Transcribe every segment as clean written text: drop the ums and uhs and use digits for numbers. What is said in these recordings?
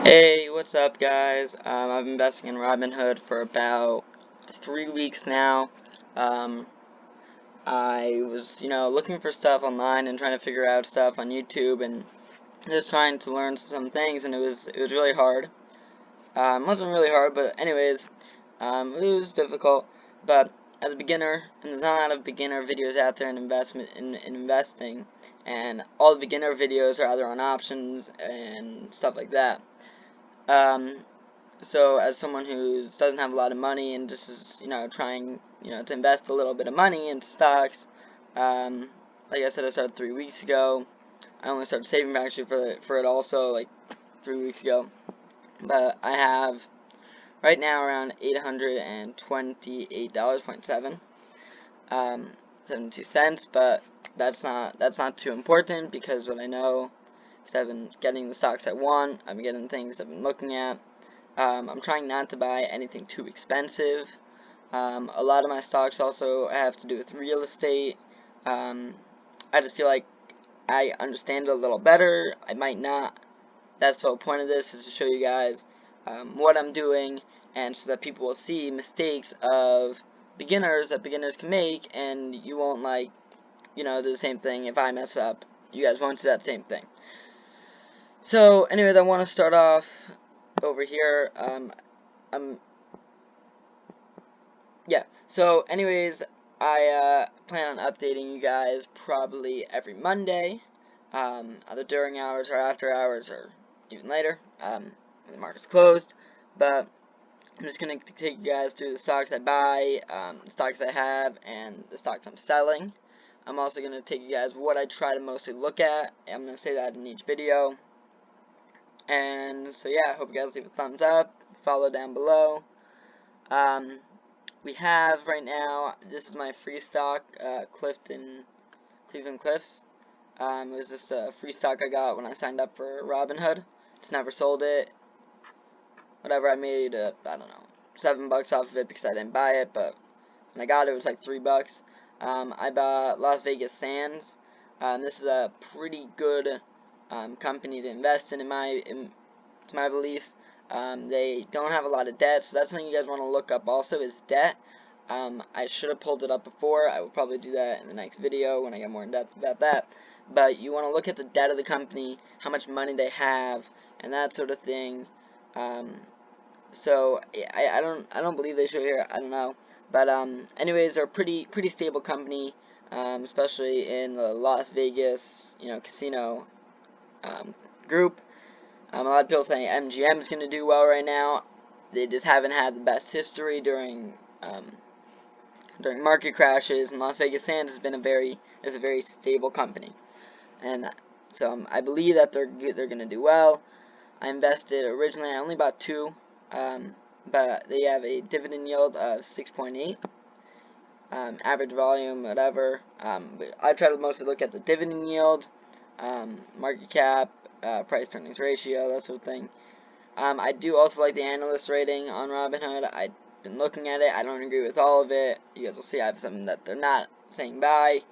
Hey, what's up, guys? I've been investing in Robinhood for about 3 weeks now. Um, I was, looking for stuff online and trying to figure out stuff on YouTube and just trying to learn some things, and it was really hard. It wasn't really hard, but anyways, it was difficult. But as a beginner, and there's not a lot of beginner videos out there in investing, and all the beginner videos are either on options and stuff like that. Um, So as someone who doesn't have a lot of money and just is, trying, to invest a little bit of money into stocks, um, like I said, I started 3 weeks ago. I only started saving actually for it also like 3 weeks ago. But I have right now around $828.7, 72 cents. But that's not too important because what I know, because I've been getting the stocks I want, I've been getting things I've been looking at. I'm trying not to buy anything too expensive. A lot of my stocks also have to do with real estate. I just feel like I understand it a little better. I might not. That's the whole point of this, is to show you guys what I'm doing, and so that people will see mistakes of beginners that beginners can make, and you won't do the same thing. If I mess up, you guys won't do that same thing. So anyways, I want to start off over here. So anyways, I plan on updating you guys probably every Monday, either during hours or after hours or even later, when the market's closed. But I'm just going to take you guys through the stocks I buy, the stocks I have, and the stocks I'm selling. I'm also going to take you guys what I try to mostly look at. I'm going to say that in each video. And so yeah, I hope you guys leave a thumbs up, follow down below. We have right now, this is my free stock, Cleveland Cliffs. It was just a free stock I got when I signed up for Robinhood. Just never sold it. Whatever, I made, I don't know, $7 off of it because I didn't buy it, but when I got it, it was like $3. I bought Las Vegas Sands. This is a pretty good company to invest in, to my beliefs. They don't have a lot of debt, so that's something you guys want to look up also, is debt. I should have pulled it up before. I will probably do that in the next video when I get more in depth about that. But you want to look at the debt of the company, how much money they have, and that sort of thing. So I don't believe they show here. I don't know. But anyways, they're a pretty stable company, especially in the Las Vegas casino group. A lot of people saying MGM is going to do well right now. They just haven't had the best history during market crashes, and Las Vegas Sands has been a very stable company, and so I believe that they're going to do well. I invested originally. I only bought two, but they have a dividend yield of 6.8. Average volume, whatever. But I try to mostly look at the dividend yield, market cap, price to earnings ratio, that sort of thing. I do also like the analyst rating on Robinhood. I've been looking at it. I don't agree with all of it. You guys will see I have something that they're not saying buy.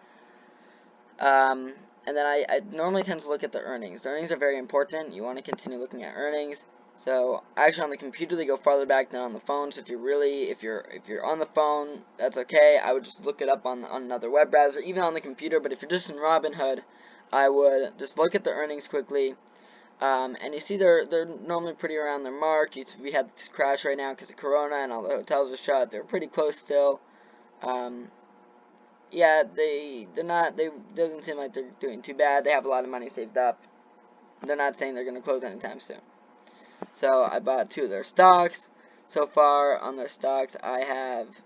And then I normally tend to look at the earnings. The earnings are very important. You want to continue looking at earnings. So actually on the computer they go farther back than on the phone. So if you're on the phone, that's okay. I would just look it up on another web browser, even on the computer. But if you're just in Robinhood, I would just look at the earnings quickly. And you see they're normally pretty around their mark. We had this crash right now because of Corona and all the hotels were shut. They're pretty close still. Yeah, they doesn't seem like they're doing too bad. They have a lot of money saved up. They're not saying they're going to close anytime soon. So I bought two of their stocks. So far on their stocks, I have,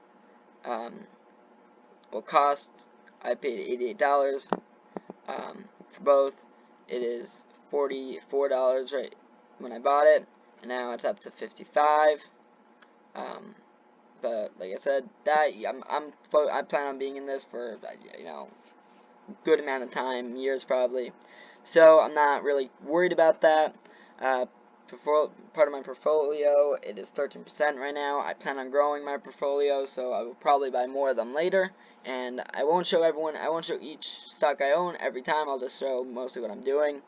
cost, I paid $88 for both. It is $44 right when I bought it, and now it's up to $55. But like I said, I plan on being in this for good amount of time, years probably. So I'm not really worried about that. Part of my portfolio, it is 13% right now. I plan on growing my portfolio, so I will probably buy more of them later. And I won't show each stock I own every time. I'll just show mostly what I'm doing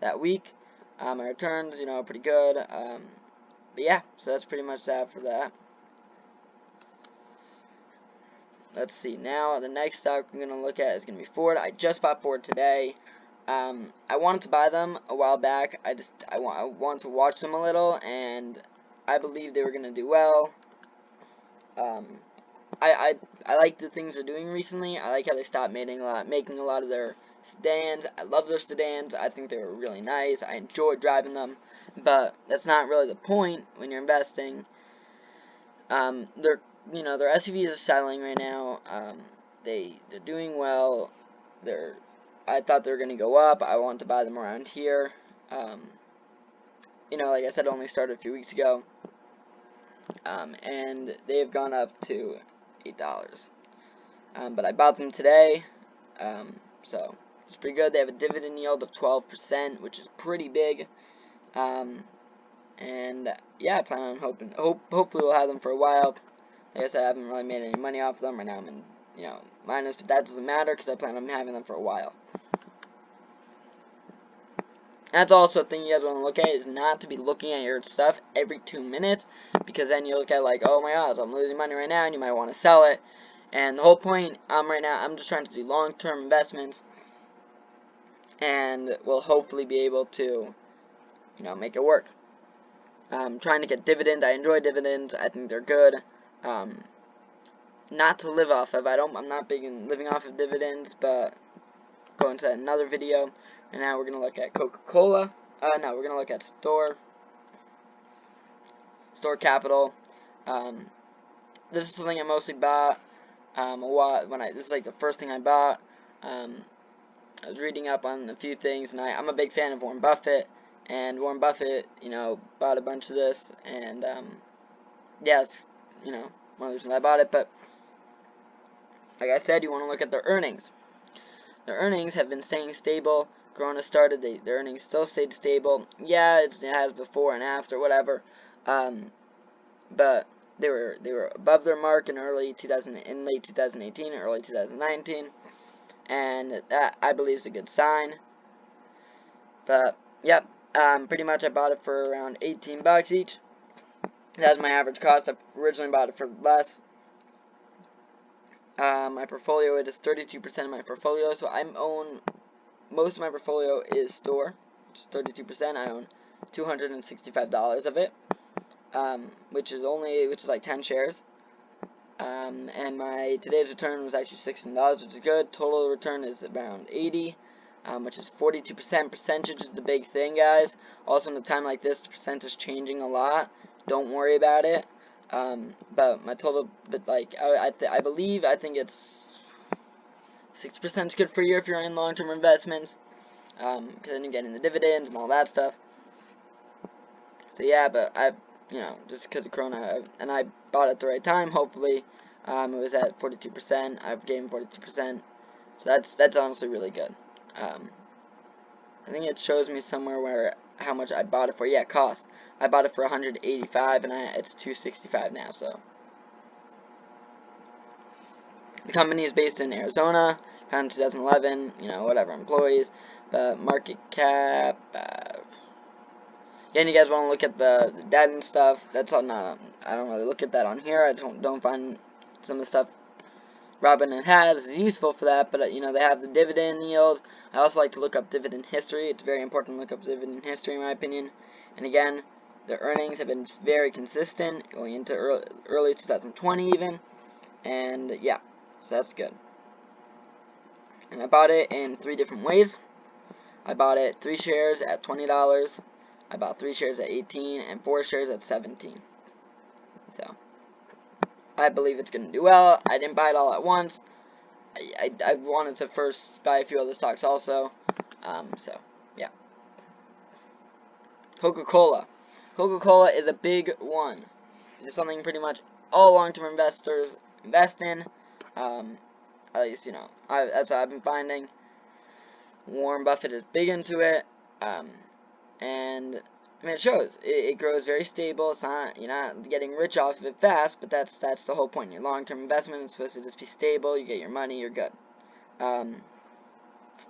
that week. My returns, you know, pretty good. But yeah, so that's pretty much that for that. Let's see, now the next stock we're going to look at is going to be Ford. I just bought Ford today. I wanted to buy them a while back. I wanted to watch them a little, and I believe they were going to do well. I like the things they're doing recently. I like how they stopped making a lot of their sedans. I love their sedans. I think they were really nice. I enjoy driving them, but that's not really the point when you're investing. Their SUVs are selling right now. They're doing well. I thought they were gonna go up. I want to buy them around here. Like I said, only started a few weeks ago. And they have gone up to $8. But I bought them today. So it's pretty good. They have a dividend yield of 12%, which is pretty big. And yeah, I plan on hopefully we'll have them for a while. Like I said, I haven't really made any money off them. Right now I'm in, minus, but that doesn't matter because I plan on having them for a while. That's also a thing you guys want to look at, is not to be looking at your stuff every 2 minutes, because then you look at like, oh my god, I'm losing money right now, and you might want to sell it. And the whole point, right now, I'm just trying to do long-term investments, and we'll hopefully be able to, make it work. I'm trying to get dividends. I enjoy dividends. I think they're good. Not to live off of. I'm not big in living off of dividends, but go into another video. And now we're gonna look at Coca-Cola. No, we're gonna look at Store Capital. This is something I mostly bought this is like the first thing I bought. I was reading up on a few things, and I'm a big fan of Warren Buffett. And Warren Buffett, bought a bunch of this, and yeah, it's one of the reasons I bought it. But like I said, you want to look at their earnings. Their earnings have been staying stable. Corona started, their earnings still stayed stable. Yeah, it has before and after, whatever. But they were above their mark in late 2018 and early 2019, and that I believe is a good sign. But yep, pretty much I bought it for around 18 bucks each. That's my average cost. I originally bought it for less. My portfolio, it is 32% of my portfolio, so I own, most of my portfolio is store, which is 32%. I own $265 of it, which is like 10 shares. And today's return was actually $16, which is good. Total return is around 80, which is 42%. Percentage is the big thing, guys. Also, in a time like this, the percent is changing a lot. Don't worry about it. But my total, I think it's 6% is good for you if you're in long-term investments, because then you're getting the dividends and all that stuff. So yeah, but just because of Corona, and I bought it at the right time. Hopefully, it was at 42%. I've gained 42%, so that's honestly really good. I think it shows me somewhere how much I bought it for. Yeah, cost. I bought it for $185, and it's $265 now. So the company is based in Arizona. Founded in 2011. Whatever, employees. But market cap. Again, you guys want to look at the debt and stuff. That's all. I don't really look at that on here. I don't find some of the stuff Robinhood has is useful for that, but they have the dividend yield. I also like to look up dividend history. It's very important to look up dividend history, in my opinion. And again, the earnings have been very consistent going into early 2020 even, and yeah, so that's good. And I bought it in 3 different ways. I bought it 3 shares at $20. I bought 3 shares at $18 and 4 shares at $17. So I believe it's going to do well. I didn't buy it all at once. I wanted to first buy a few other stocks also. So, yeah. Coca-Cola. Coca-Cola is a big one. It's something pretty much all long-term investors invest in. At least, that's what I've been finding. Warren Buffett is big into it. And it shows. It grows very stable. It's not, you're not getting rich off of it fast, but that's the whole point. Your long-term investment is supposed to just be stable. You get your money, you're good.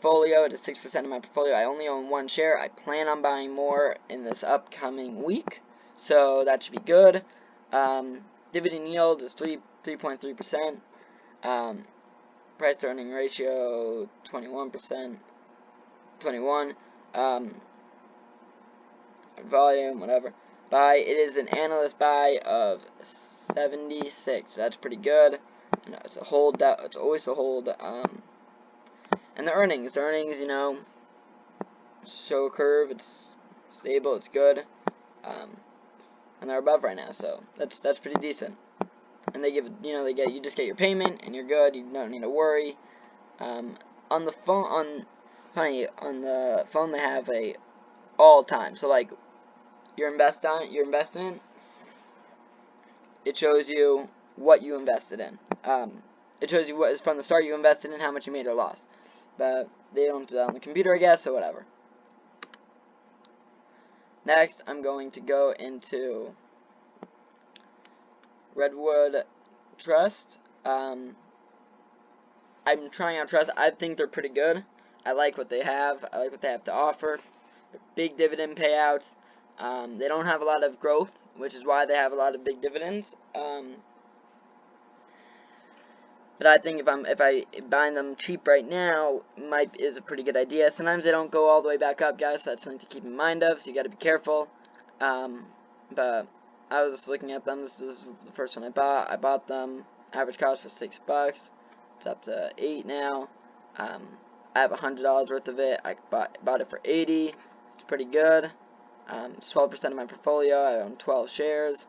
portfolio. It is 6% of my portfolio. I only own one share. I plan on buying more in this upcoming week, so that should be good. Dividend yield is 3.3%. Price to earning ratio 21%. Volume, whatever. Buy, it is an analyst buy of 76. That's pretty good. It's a hold. It's always a hold. And the earnings, you know, show a curve. It's stable. It's good. And they're above right now, so that's pretty decent. And they give, you know, you just get your payment and you're good. You don't need to worry. On the phone, on the phone they have a all time. So like your investment, it shows you what you invested in. It shows you what is from the start you invested in, how much you made or lost. But they don't do that on the computer, I guess, so whatever. Next, I'm going to go into Redwood Trust. I'm trying out Trust. I think they're pretty good. I like what they have. I like what they have to offer. They're big dividend payouts. They don't have a lot of growth, which is why they have a lot of big dividends. But I think if I buying them cheap right now is a pretty good idea. Sometimes they don't go all the way back up, guys. So that's something to keep in mind of. So you got to be careful. But I was just looking at them. This is the first one I bought. I bought them. Average cost for $6. It's up to $8 now. I have $100 worth of it. I bought it for $80. It's pretty good. It's 12% of my portfolio. I own 12 shares.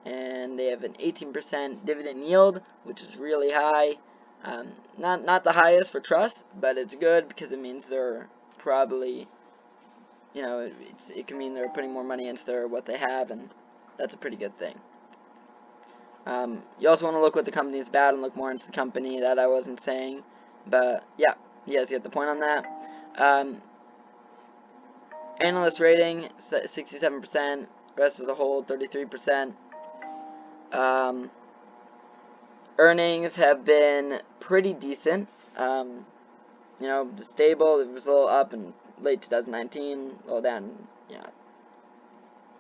And they have an 18% dividend yield, which is really high. Not the highest for Trust, but it's good because it means they're probably, you know, it can mean they're putting more money into what they have, and that's a pretty good thing. You also want to look what the company is about and look more into the company. That I wasn't saying, but yeah, you guys get the point on that. Analyst rating 67%. Rest as a whole 33%. Earnings have been pretty decent. You know, stable. It was a little up in late 2019, a little down, yeah,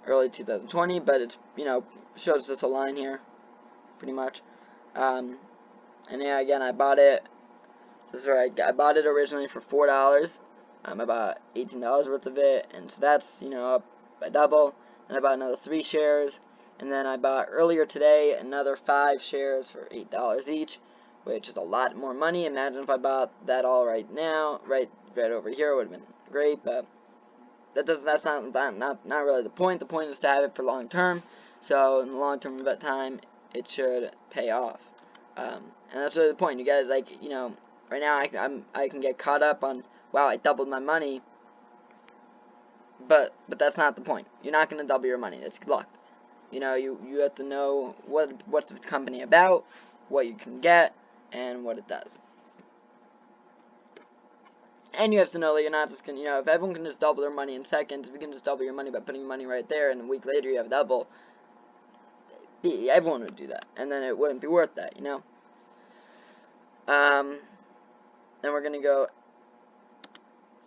early 2020, but it's, you know, shows us a line here, pretty much. And yeah, again, I bought it. This is where I bought it originally for $4. I bought $18 worth of it, and so that's, you know, up a double. Then I bought another 3 shares. And then I bought earlier today another 5 shares for $8 each, which is a lot more money. Imagine if I bought that all right now, right over here, it would have been great. But that's not really the point. The point is to have it for long term. So in the long term time, it should pay off. And that's really the point. You guys, like, you know, right now I can get caught up on, wow, I doubled my money. But that's not the point. You're not going to double your money. It's luck. You know, you have to know what's the company about, what you can get, and what it does. And you have to know that you're not just going to, you know, if everyone can just double their money in seconds, if you can just double your money by putting money right there, and a week later you have double, everyone would do that. And then it wouldn't be worth that, you know. Then we're going to go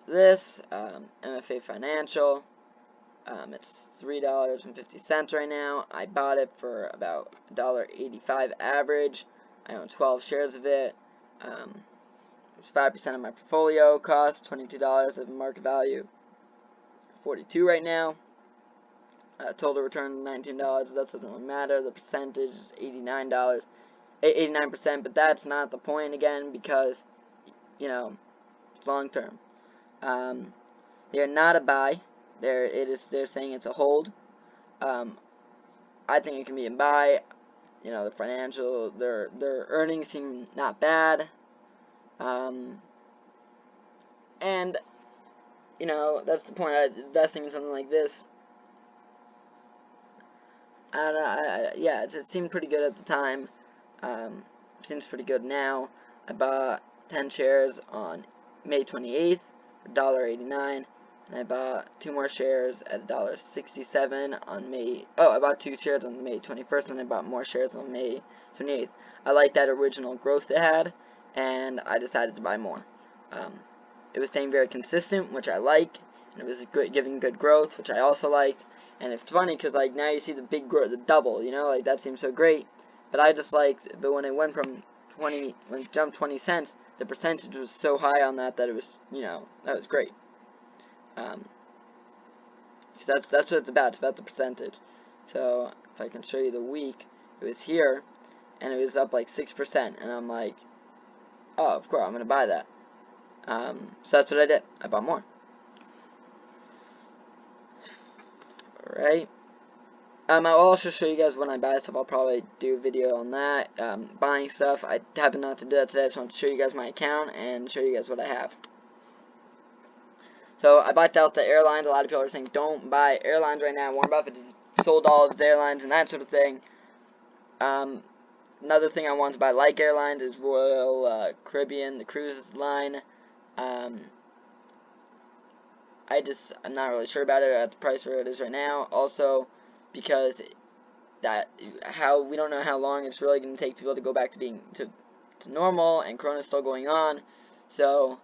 to this, MFA Financial. It's $3.50 right now. I bought it for about $1.85 average. I own 12 shares of it. It's 5% of my portfolio. Cost $22 of market value. 42 right now. Total return $19. That doesn't really matter. The percentage is $89. 89%, but that's not the point again because, you know, it's long term. They're not a buy. They're saying it's a hold. I think it can be a buy. You know, the financial, their earnings seem not bad. And you know, that's the point. Investing in something like this. Yeah, it seemed pretty good at the time. Seems pretty good now. I bought 10 shares on May 28th, $1.89. And I bought 2 more shares at $1.67 on May. Oh, I bought 2 shares on May 21st, and I bought more shares on May 28th. I like that original growth they had, and I decided to buy more. it was staying very consistent, which I like, and it was giving good growth, which I also liked. And it's funny because like now you see the big growth, the double, like that seems so great. But I just liked, but when it went from 20, when it jumped 20 cents, the percentage was so high on that it was, that was great. Because that's what it's about. It's about the percentage. So if I can show you the week, it was here, and it was up like 6%, and I'm like, oh, of course, I'm gonna buy that. So that's what I did. I bought more. Alright. I'll also show you guys when I buy stuff. I'll probably do a video on that. Buying stuff. I happen not to do that today. I just want to show you guys my account and show you guys what I have. So I bought Delta Airlines. A lot of people are saying don't buy airlines right now. Warren Buffett has sold all of his airlines and that sort of thing. Another thing I want to buy, like airlines, is Royal Caribbean, the cruise line. I'm not really sure about it at the price where it is right now. Also, because we don't know how long it's really going to take people to go back to being to normal, and Corona's still going on. So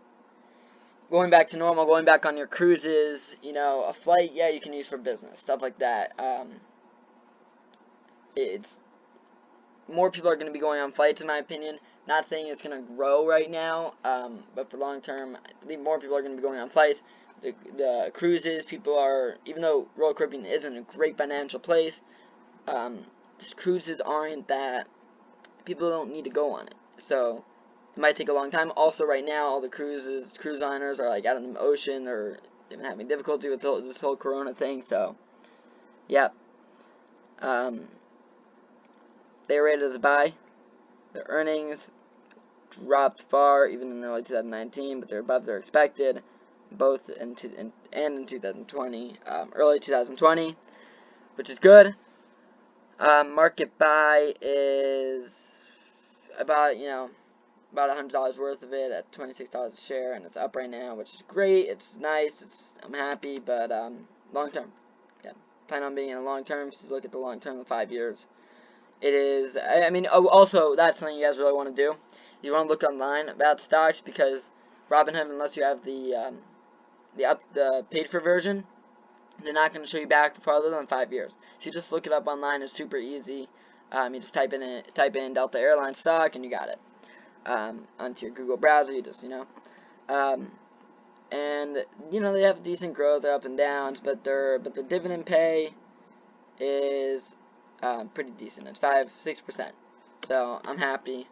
going back to normal, going back on your cruises, a flight, yeah, you can use for business, stuff like that. It's more people are going to be going on flights, in my opinion. Not saying it's going to grow right now, but for long term, I believe more people are going to be going on flights. The cruises, people are, even though Royal Caribbean isn't a great financial place, cruises aren't that, people don't need to go on it. So it might take a long time. Also, right now, all the cruise liners are like out in the ocean. They've been having difficulty with this whole Corona thing. So, yeah. They were rated as a buy. Their earnings dropped far, even in early 2019, but they're above their expected, both in 2020, early 2020, which is good. Market buy is about $100 worth of it at $26 a share, and it's up right now, which is great. It's nice. I'm happy, but long term, yeah, plan on being in a long term. If you look at the long term, the 5 years, it is. Also that's something you guys really want to do. You want to look online about stocks, because Robinhood, unless you have the paid for version, they're not going to show you back farther than 5 years. So you just look it up online. It's super easy. You just type in Delta Airlines stock, and you got it. Onto your Google browser, you just, and they have decent growth, they're up and downs, but the dividend pay is pretty decent. It's 5-6%. So I'm happy.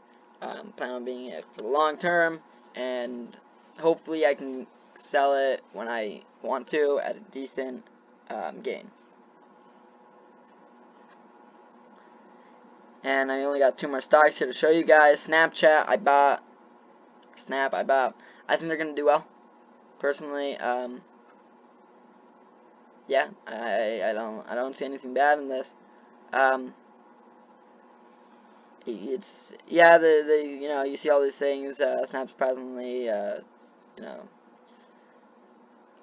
Plan on being it for the long term, and hopefully I can sell it when I want to at a decent gain. And I only got 2 more stocks here to show you guys. Snapchat, I bought. Snap, I bought. I think they're going to do well. Personally, yeah, I don't see anything bad in this. It's, yeah, you see all these things, Snap's presently,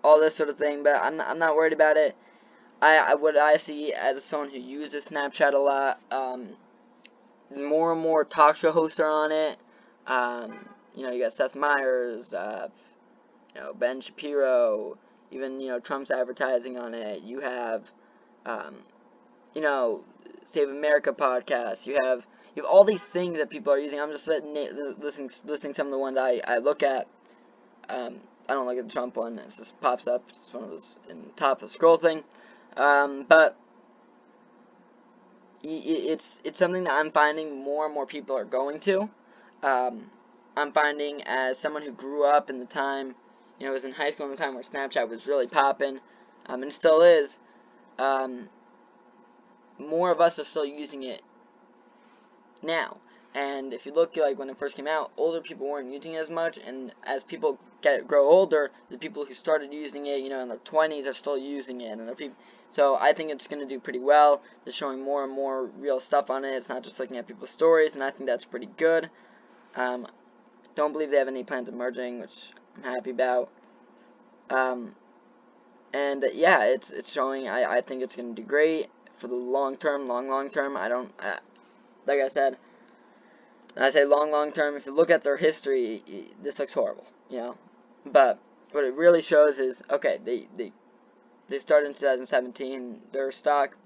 all this sort of thing, but I'm not worried about it. What I see as someone who uses Snapchat a lot, more and more talk show hosts are on it. You got Seth Meyers, Ben Shapiro, even, Trump's advertising on it. You have, Save America podcast. You have all these things that people are using. I'm just listening to some of the ones I look at. I don't look at the Trump one. It just pops up. It's one of those in the top of the scroll thing. But it's something that I'm finding more and more people are going to. I'm finding, as someone who grew up in the time, was in high school in the time where Snapchat was really popping, and it still is, more of us are still using it now. And if you look, like, when it first came out, older people weren't using it as much, and as people grow older, the people who started using it, in their 20s are still using it, and so I think it's going to do pretty well. They're showing more and more real stuff on it. It's not just looking at people's stories, and I think that's pretty good. Don't believe they have any plans of merging, which I'm happy about. And yeah, it's showing. I think it's going to do great for the long term, long term. Like I said, when I say long term, if you look at their history, this looks horrible, But what it really shows is, okay, they started in 2017, their stock,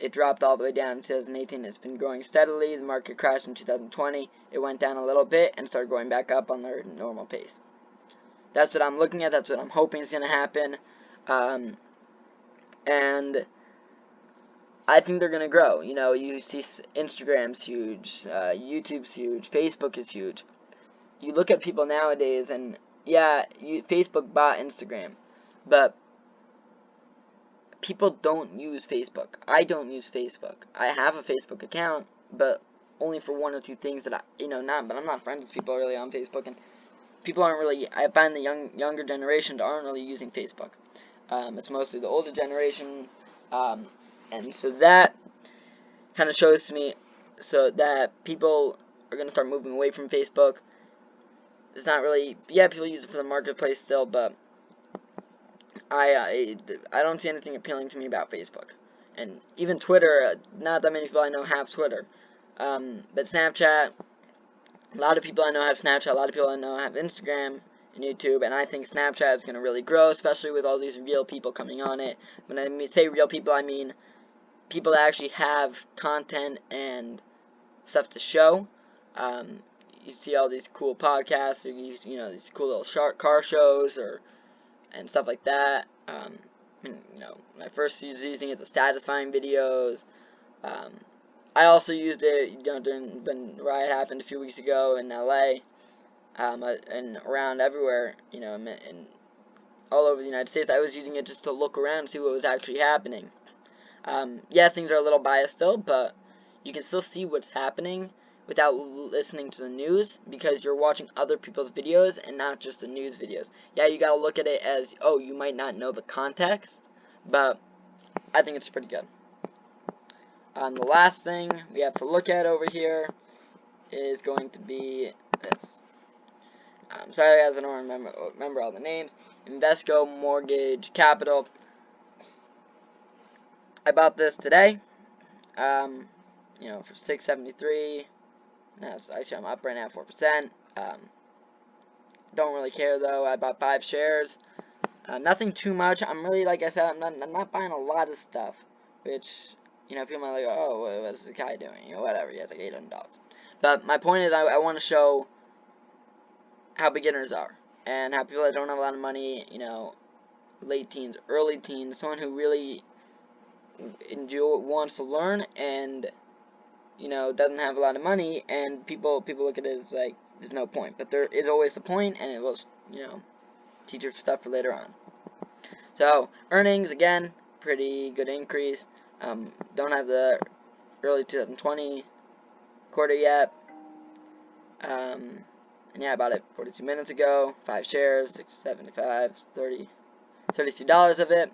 it dropped all the way down in 2018. It's been growing steadily. The market crashed in 2020. It went down a little bit and started going back up on their normal pace. That's what I'm looking at. That's what I'm hoping is going to happen. And I think they're going to grow. You know, you see Instagram's huge, YouTube's huge, Facebook is huge. You look at people nowadays, and yeah, Facebook bought Instagram, but people don't use Facebook. I don't use Facebook. I have a Facebook account, but only for one or two things that but I'm not friends with people really on Facebook, and people aren't really, I find the younger generation aren't really using Facebook. It's mostly the older generation, and so that kind of shows to me so that people are going to start moving away from Facebook. It's not really, yeah, people use it for the marketplace still, but I don't see anything appealing to me about Facebook. And even Twitter, not that many people I know have Twitter. But Snapchat, a lot of people I know have Snapchat, a lot of people I know have Instagram and YouTube, and I think Snapchat is going to really grow, especially with all these real people coming on it. When I say real people, I mean people that actually have content and stuff to show. You see all these cool podcasts, or these cool little car shows, and stuff like that. When I first was using it, the satisfying videos. I also used it, during when the riot happened a few weeks ago in LA, and around everywhere, and all over the United States. I was using it just to look around and see what was actually happening. Yeah, things are a little biased still, but you can still see what's happening without listening to the news, because you're watching other people's videos and not just the news videos. Yeah, you gotta look at it as, oh, you might not know the context, but I think it's pretty good. The last thing we have to look at over here is going to be this. Sorry guys, I don't remember all the names. Invesco Mortgage Capital. I bought this today, for $6.73. Now, actually, I'm up right now 4%. Don't really care though. I bought 5 shares. Nothing too much. I'm really, like I said, I'm not buying a lot of stuff, which, people might like, oh, what's this guy doing? Whatever. He has like $800. But my point is, I want to show how beginners are, and how people that don't have a lot of money, late teens, early teens, someone who really wants to learn and doesn't have a lot of money, and people look at it as like there's no point, but there is always a point, and it will teach you stuff for later on. So earnings, again, pretty good increase. Don't have the early 2020 quarter yet. And yeah, I bought it 42 minutes ago. 5 shares, $6.75, $33 of it.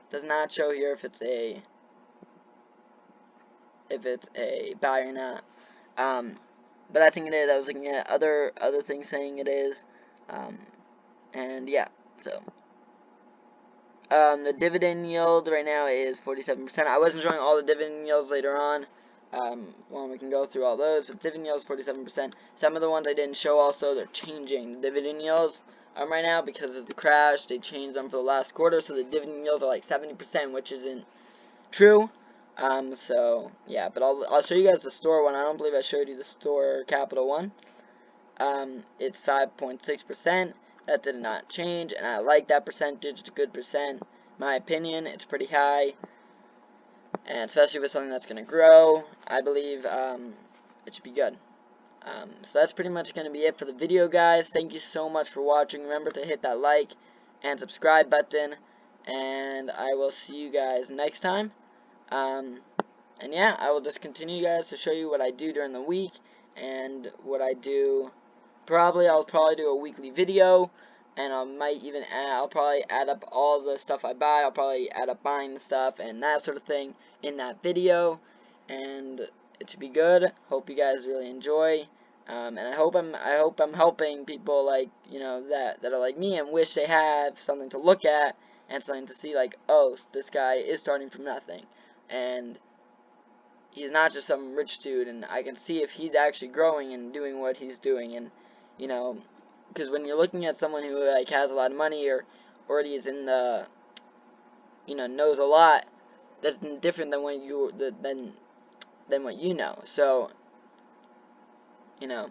Does not show here if it's a buy or not. But I think it is. I was looking at other things saying it is. And yeah, so the dividend yield right now is 47%. I wasn't showing all the dividend yields later on. Well, we can go through all those, but dividend yields 47%. Some of the ones I didn't show also, they're changing the dividend yields right now because of the crash. They changed them for the last quarter, so the dividend yields are like 70%, which isn't true. So yeah, but I'll show you guys the store one. I don't believe I showed you the store Capital one. It's 5.6%. That did not change, and I like that percentage. It's a good percent. In my opinion, it's pretty high, and especially with something that's going to grow, I believe it should be good. So that's pretty much going to be it for the video, guys. Thank you so much for watching. Remember to hit that like and subscribe button, and I will see you guys next time. And yeah, I will just continue, guys, to show you what I do during the week and what I do. I'll probably do a weekly video, and I'll probably add up all the stuff I buy. I'll probably add up buying the stuff and that sort of thing in that video, and it should be good. Hope you guys really enjoy, and I hope I'm helping people like that are like me and wish they have something to look at and something to see, like, oh, this guy is starting from nothing, and he's not just some rich dude, and I can see if he's actually growing and doing what he's doing, and you know, because when you're looking at someone who like has a lot of money or already is in the, knows a lot, that's different than when than what you know. So, you know,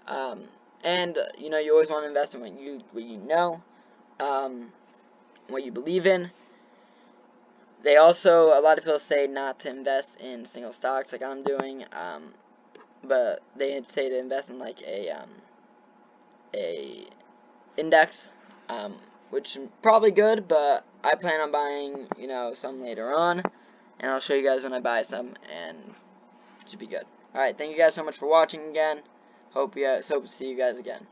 um, and you always want to invest in what you know, what you believe in. They also, a lot of people say not to invest in single stocks like I'm doing, but they say to invest in like a index, which is probably good, but I plan on buying, some later on, and I'll show you guys when I buy some, and it should be good. Alright, thank you guys so much for watching again. Hope to see you guys again.